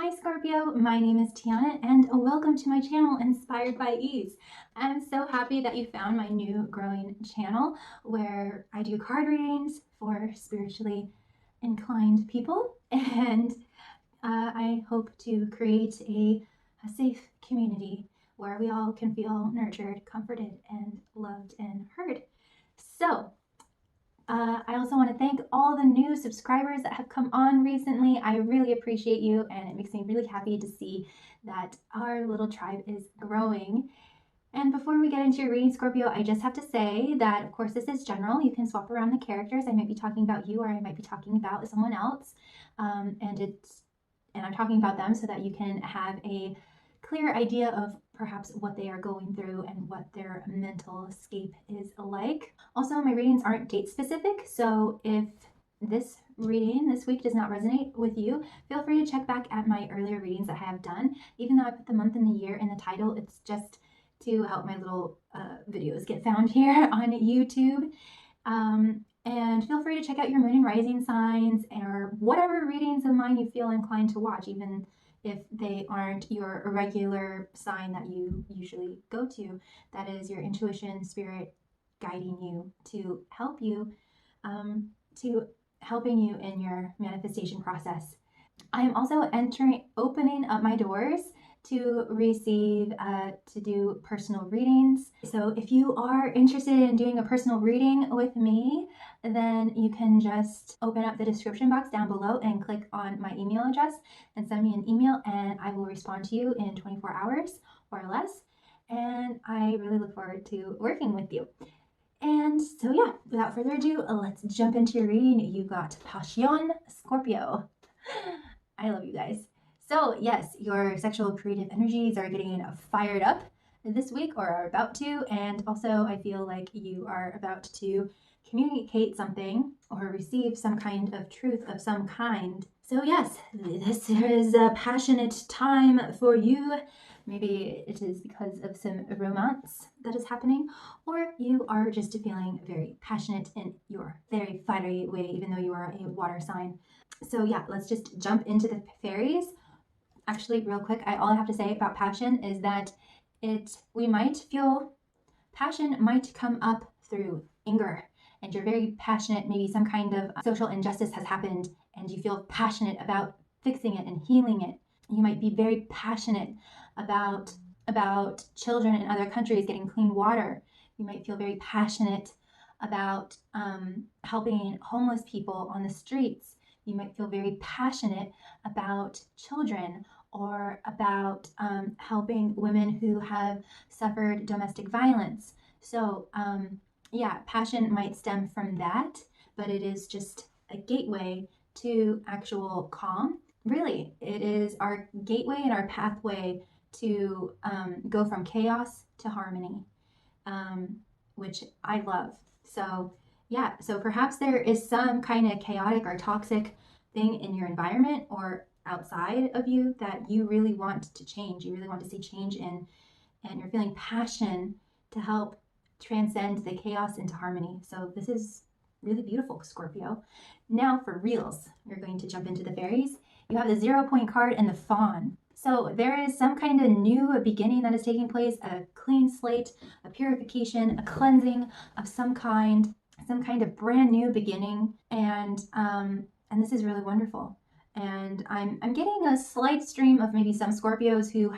Hi Scorpio, my name is Tiana and welcome to my channel Inspired by Ease. I'm so happy that you found my new growing channel where I do card readings for spiritually inclined people, and I hope to create a safe community where we all can feel nurtured, comforted, and loved and heard. So I also want to thank all the new subscribers that have come on recently. I really appreciate you, and it makes me really happy to see that our little tribe is growing. And before we get into your reading, Scorpio, I just have to say that, of course, this is general. You can swap around the characters. I might be talking about you, or I might be talking about someone else. And I'm talking about them so that you can have a clear idea of perhaps what they are going through and what their mental escape is like. Also, my readings aren't date specific, so if this reading this week does not resonate with you, feel free to check back at my earlier readings that I have done. Even though I put the month and the year in the title, it's just to help my little videos get found here on YouTube. And feel free to check out your moon and rising signs or whatever readings of mine you feel inclined to watch, even if they aren't your regular sign that you usually go to. That is your intuition, spirit guiding you to help you, to helping you in your manifestation process. I am also opening up my doors to receive, to do personal readings. So if you are interested in doing a personal reading with me, then you can just open up the description box down below and click on my email address and send me an email, and I will respond to you in 24 hours or less. And I really look forward to working with you. And so yeah, without further ado, let's jump into your reading. You got Passion, Scorpio. I love you guys. So yes, your sexual creative energies are getting fired up this week, or are about to, and also I feel like you are about to communicate something or receive some kind of truth of some kind. So yes, this is a passionate time for you. Maybe it is because of some romance that is happening, or you are just feeling very passionate in your very fiery way, even though you are a water sign. So yeah, let's just jump into the fairies. Actually, real quick, all I have to say about passion is that we might feel passion might come up through anger, and you're very passionate. Maybe some kind of social injustice has happened and you feel passionate about fixing it and healing it. You might be very passionate about children in other countries getting clean water. You might feel very passionate about helping homeless people on the streets. You might feel very passionate about children, or about helping women who have suffered domestic violence. So yeah, passion might stem from that, but it is just a gateway to actual calm. Really, it is our gateway and our pathway to go from chaos to harmony, which I love. So yeah, so perhaps there is some kind of chaotic or toxic thing in your environment or outside of you that you really want to change. You really want to see change in, and you're feeling passion to help transcend the chaos into harmony. So this is really beautiful, Scorpio. Now for reals, we're going to jump into the fairies. You have the 0-point card and the fawn. So there is some kind of new beginning that is taking place, a clean slate, a purification, a cleansing of some kind of brand new beginning, and this is really wonderful. And I'm getting a slight stream of maybe some Scorpios who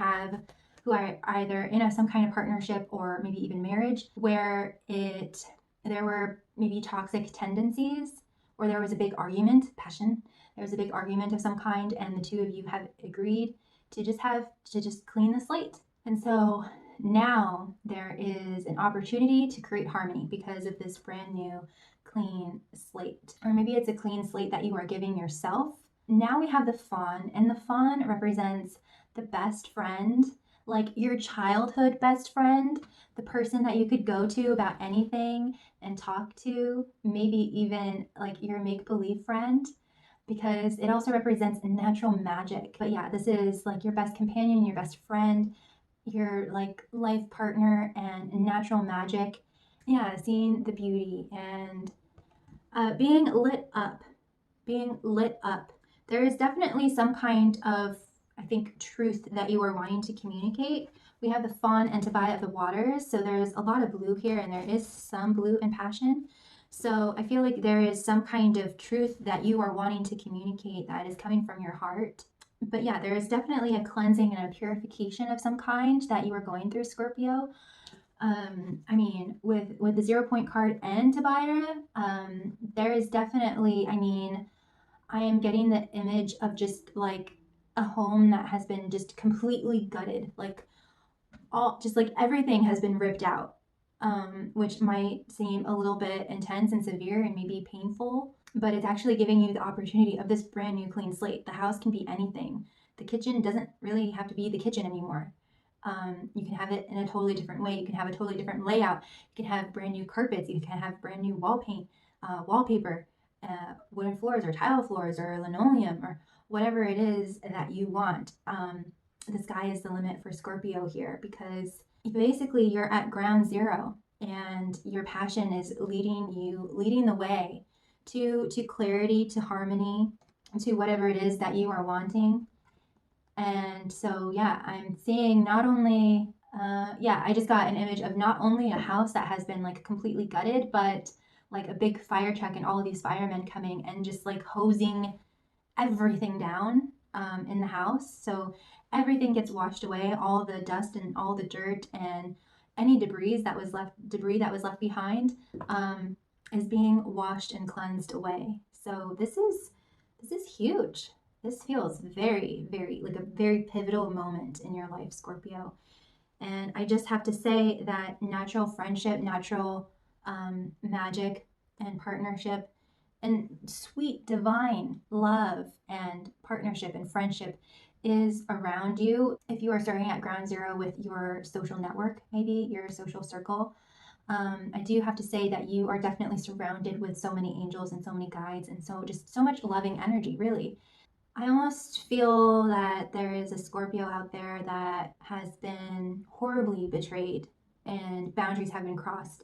are either in some kind of partnership or maybe even marriage where there were maybe toxic tendencies, or there was a big argument, passion. There was a big argument of some kind, and the two of you have agreed to just clean the slate. And so now there is an opportunity to create harmony because of this brand new clean slate. Or maybe it's a clean slate that you are giving yourself. Now we have the fawn, and the fawn represents the best friend, like your childhood best friend, the person that you could go to about anything and talk to, maybe even like your make-believe friend, because it also represents natural magic. But yeah, this is like your best companion, your best friend, your like life partner, and natural magic. Yeah, seeing the beauty and being lit up. There is definitely some kind of, think, truth that you are wanting to communicate. We have the fawn and Tobiah of the waters. So there's a lot of blue here, and there is some blue in passion. So I feel like there is some kind of truth that you are wanting to communicate that is coming from your heart. But yeah, there is definitely a cleansing and a purification of some kind that you are going through, Scorpio. I mean, with the 0 point card and Tobiah, there is definitely, I mean, I am getting the image of just like a home that has been just completely gutted, like all just like everything has been ripped out, which might seem a little bit intense and severe and maybe painful, but it's actually giving you the opportunity of this brand new clean slate. The house can be anything. The kitchen doesn't really have to be the kitchen anymore. You can have it in a totally different way. You can have a totally different layout. You can have brand new carpets. You can have brand new wall paint, wallpaper, wooden floors or tile floors or linoleum or whatever it is that you want. The sky is the limit for Scorpio here, because basically you're at ground zero and your passion is leading the way to clarity, to harmony, to whatever it is that you are wanting. And so, yeah, I'm seeing not only, I just got an image of not only a house that has been like completely gutted, but like a big fire truck and all of these firemen coming and just like hosing everything down in the house. So everything gets washed away, all the dust and all the dirt and any debris that was left behind is being washed and cleansed away. So this is huge. This feels very, very like a very pivotal moment in your life, Scorpio. And I just have to say that natural friendship, natural magic, and partnership, and sweet divine love and partnership and friendship is around you. If you are starting at ground zero with your social network, maybe your social circle, I do have to say that you are definitely surrounded with so many angels and so many guides and so just so much loving energy, really. I almost feel that there is a Scorpio out there that has been horribly betrayed and boundaries have been crossed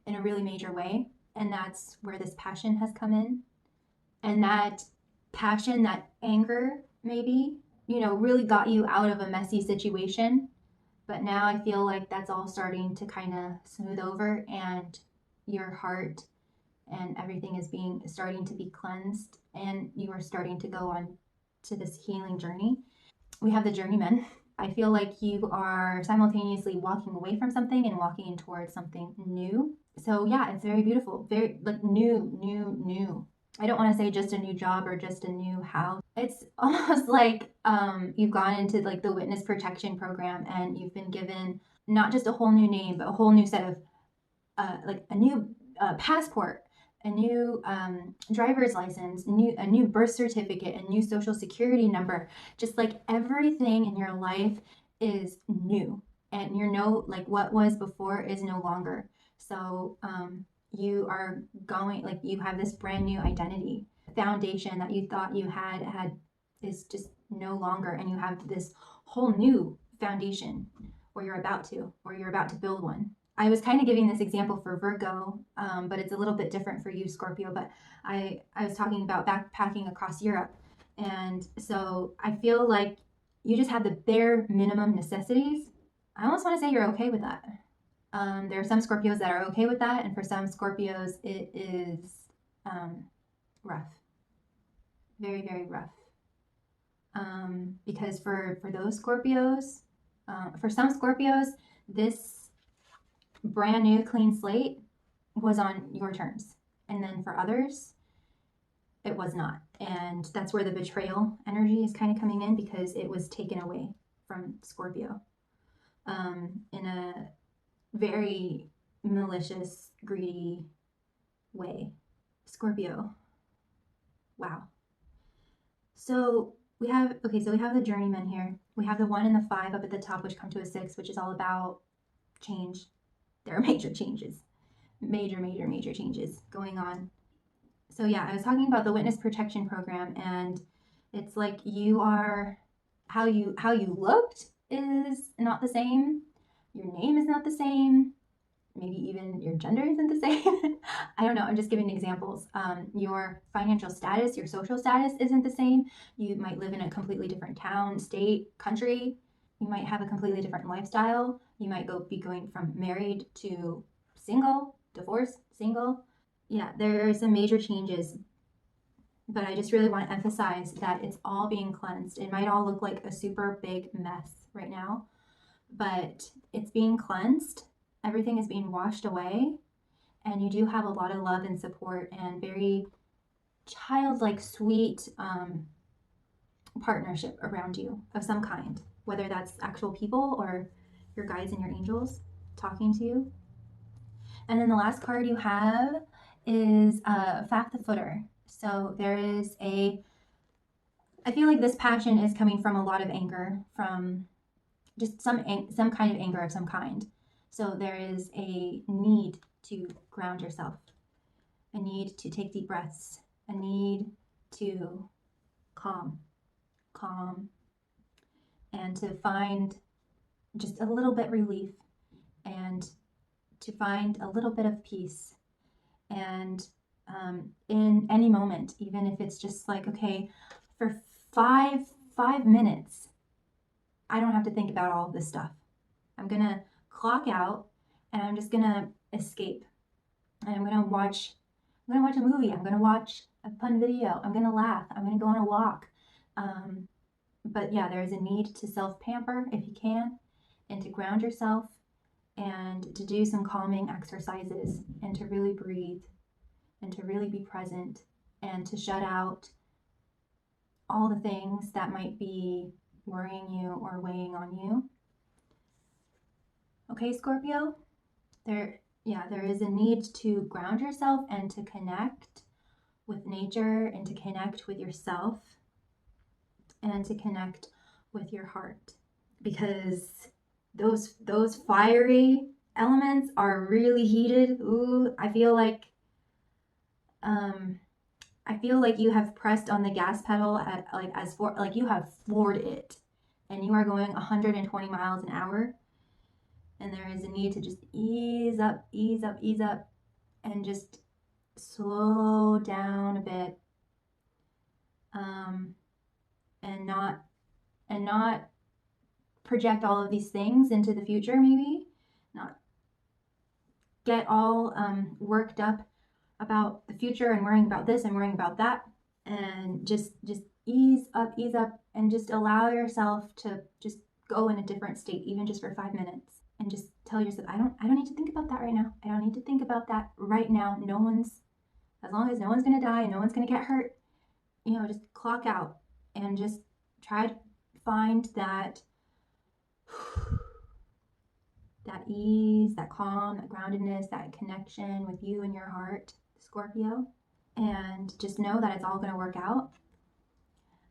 in a really major way. And that's where this passion has come in. And that passion, that anger, maybe, really got you out of a messy situation. But now I feel like that's all starting to kind of smooth over, and your heart and everything is starting to be cleansed, and you are starting to go on to this healing journey. We have the journeyman. I feel like you are simultaneously walking away from something and walking towards something new. So yeah, it's very beautiful, very like new. I don't want to say just a new job or just a new house. It's almost like you've gone into like the witness protection program and you've been given not just a whole new name, but a whole new set of like a new passport, a new driver's license, a new birth certificate, a new social security number. Just like everything in your life is new, and like what was before is no longer. So you are going, like, you have this brand new identity. Foundation that you thought you had is just no longer, and you have this whole new foundation, or you're about to build one. I was kind of giving this example for Virgo, but it's a little bit different for you, Scorpio. But I was talking about backpacking across Europe. And so I feel like you just have the bare minimum necessities. I almost want to say you're okay with that. There are some Scorpios that are okay with that. And for some Scorpios, it is rough. Very, very rough. Because for those Scorpios, for some Scorpios, this brand new clean slate was on your terms, and then for others it was not. And that's where the betrayal energy is kind of coming in, because it was taken away from Scorpio in a very malicious, greedy way. Scorpio, wow. So we have the journeyman here. We have the 1 and the 5 up at the top, which come to a 6, which is all about change. There are major changes, major changes going on. So yeah, I was talking about the witness protection program, and it's like you are, how you looked is not the same. Your name is not the same. maybe even your gender isn't the same. I don't know, I'm just giving examples. Your financial status, your social status isn't the same. You might live in a completely different town, state, country. You might have a completely different lifestyle. You might be going from married to single, divorced, single. Yeah, there are some major changes, but I just really want to emphasize that it's all being cleansed. It might all look like a super big mess right now, but it's being cleansed. Everything is being washed away, and you do have a lot of love and support and very childlike, sweet partnership around you of some kind, whether that's actual people or your guides and your angels talking to you. And then the last card you have is Fact the Footer. So there is I feel like this passion is coming from a lot of anger, from just some kind of anger of some kind. So there is a need to ground yourself, a need to take deep breaths, a need to calm, and to find just a little bit relief, and to find a little bit of peace. And in any moment, even if it's just like, okay, for five minutes, I don't have to think about all of this stuff. I'm gonna clock out, and I'm just gonna escape. And I'm gonna watch a movie. I'm gonna watch a fun video. I'm gonna laugh. I'm gonna go on a walk. But yeah, there is a need to self-pamper if you can, and to ground yourself, and to do some calming exercises, and to really breathe, and to really be present, and to shut out all the things that might be worrying you or weighing on you. Okay, Scorpio? There is a need to ground yourself and to connect with nature, and to connect with yourself, and to connect with your heart, because those fiery elements are really heated. Ooh, I feel like you have pressed on the gas pedal you have floored it, and you are going 120 miles an hour, and there is a need to just ease up, and just slow down a bit, and not project all of these things into the future. Maybe not get all worked up about the future and worrying about this and worrying about that, and just ease up, and just allow yourself to just go in a different state, even just for 5 minutes, and just tell yourself, I don't need to think about that right now. I don't need to think about that right now. As long as no one's gonna die and no one's gonna get hurt, just clock out, and just try to find that ease, that calm, that groundedness, that connection with you and your heart, Scorpio. And just know that it's all going to work out.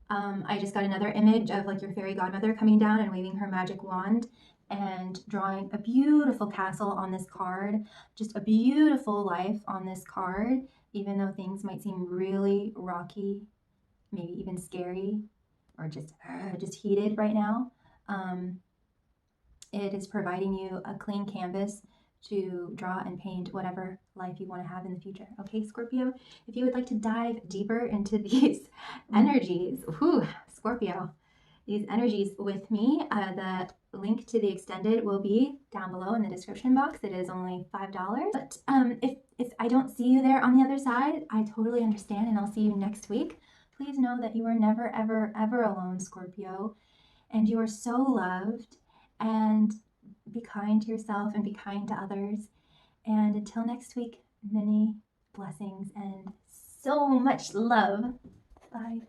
I just got another image of like your fairy godmother coming down and waving her magic wand and drawing a beautiful castle on this card, just a beautiful life on this card, even though things might seem really rocky, maybe even scary, or just heated right now. It is providing you a clean canvas to draw and paint whatever life you want to have in the future. Okay, Scorpio, if you would like to dive deeper into these energies, Scorpio, these energies with me, the link to the extended will be down below in the description box. It is only $5. But if I don't see you there on the other side, I totally understand, and I'll see you next week. Please know that you are never, ever, ever alone, Scorpio, and you are so loved. And be kind to yourself and be kind to others. And until next week, many blessings and so much love. Bye.